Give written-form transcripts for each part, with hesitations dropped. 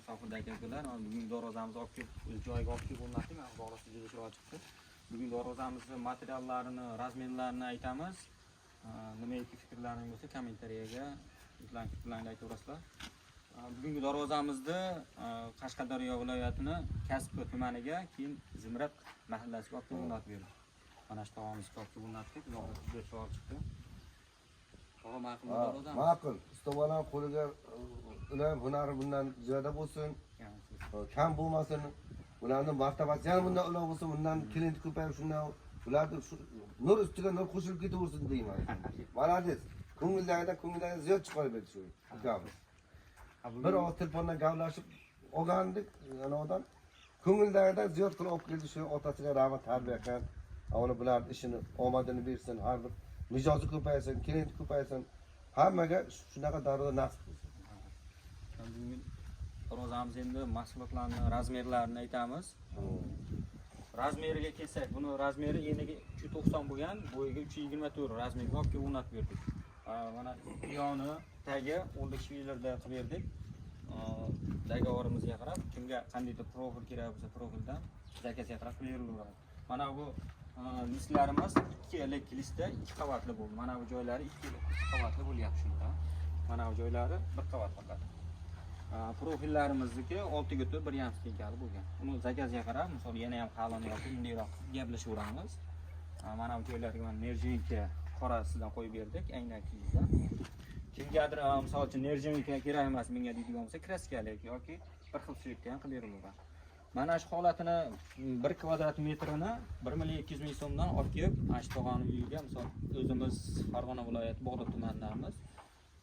Musofirda aka-ukalar, bugun darvozamizni olib kelib joyiga olib kelib o'rnatdik. Mana darvoza juda chiroyli chiqdi. Bugun darvozamizni materiallarini, razmerlarini aytamiz. Nimaiki fikrlaringiz bo'lsa kommentariyaga fikrlaringni aytaverasizlar. Bugungi darvozamizni Qashqadaryo viloyatini Kasbi tumaniga, keyin Zimrat mahallasiga olib kelib o'rnatib berdik. Mana shu tog'amizga olib kelib o'rnatdik. Darvoza juda chiroyli chiqdi. Ma'qul. Ustavolar qo'liga ular hunari bundan ziyoda bo'lsin. Kam bo'lmasin. Ularning martabasi ham bundan ular bo'lsin, bundan klient ko'payib shundan ularni nur ustiga nur qo'shilib ketaversin deyman. Malades. Ko'ngildan ziyod chiqarib berdi shu ukamiz. Bir oz telefondan gaplashib olgandik, anadan ko'ngildan ziyod qilib olib keldi shu otasiga rahmat tarbiya qilgan. Avvalo bularning ishini omadini bersin, har bir mijozi ko'paysin, klient ko'paysin. Hammaga shunaqa darvoza nasib qilsin. Bugun darvozamiz endi mahsulotlarning razmerlarini aytamiz. Razmeriga kelsak, buni razmeri eniga 390 bo'lgan, bo'yiga 324 razmerga olib kelib o'rnatib berdik. Mana yoni, tagi o'ldek shveylarda qilib berdik. Dogovorimizga qarab, kimga qandaydir profil kerak bo'lsa, profildan zakazga qarab berilaveradi. Mana bu listlarimiz 2 ellik listda 2 qavatli bo'ldi. Mana bu joylari 2 qavatli bo'lyapti shunda. Mana bu joylari 1 qavat faqat. Profillarimizniki 6 ga 1.5 tegali bo'lgan. Uni zakazga qarab, misol yana ham qalin yoki undayroq gaplashaveramiz. Mana bu joylarga mana nerjinka qorasidan qo'yib berdik, aynakligidan. Kimgadir misol uchun nerjinka kerak emas menga deydigan bo'lsa, kraskalik yoki bir xil suyakka ham qilib beraveradi. Mana shu holatini 1 kvadrat metrini 1.2 million so'mdan olib kelib, Ashtog'ani uyiga, misol o'zimiz Farg'ona viloyati Bog'dod tumanidamiz.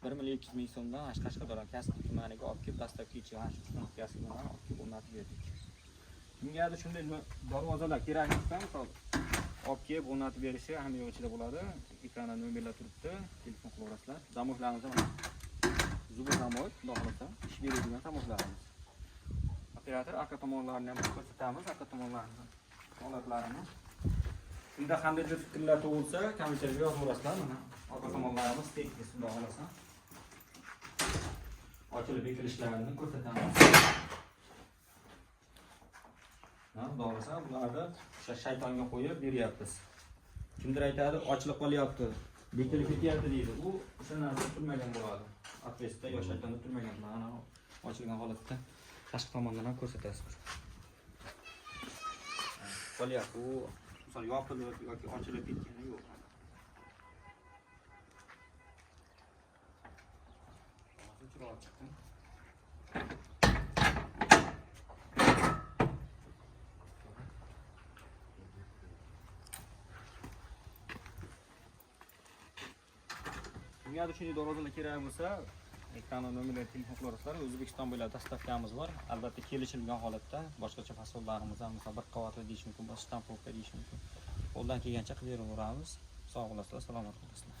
1.2 million so'mdan Qashqadaryo Kasbi tumaniga olib kelib, dastlabki kasbidan olib kelib o'rnatib berdik. Kimgadir shunday darvozalar kerak bo'lsa, misol olib kelib o'rnatib berishi ham yo'lchida bo'ladi. Ekranda nomerlar turibdi, telefon qilaverasizlar. Zamoklarimiz mana zubi zamok, xudo ish beradigan zamoklarimiz. Operator orqa tomonlarini ham ko'rsatamiz, orqa tomonlarini holatlarini. Unda qandaydir fikrlar tug'ilsa, kommentariyga yozaverasizlar. Mana orqa tomonlarimiz tekis, xudo xolasa. Ochilib bekilishlarini ko'rsatamiz. Xudo xolasa, bularni o'sha shaytonga qo'yib beryapmiz. Kimdir aytadi, ochilib qolyapti, bekilib ketyapti deydi. U o'sha narsa turmagan bo'ladi. Atrestda yo shaytonda turmagan, mana ochilgan holatda tashqi tomondan ham ko'rsatasiz. Qolyapti, u misol yopilib yoki ochilib ketgani yo'q. Chiroyli chiqdi. Kimga shunday darvozalar kerak bo'lsa, ekranda nomerlar telefon qilaverasizlar. O'zbekiston bo'ylab dastavkamiz bor. Albatta kelishilgan holatda boshqacha fasollarimiz ham, masalan, 1 qavatli deyish mumkin, boshqa shtampovka deyish mumkin. Qo'ldan kelgancha qilib beraveramiz. Sog' bo'lasizlar, salomat bo'lasizlar.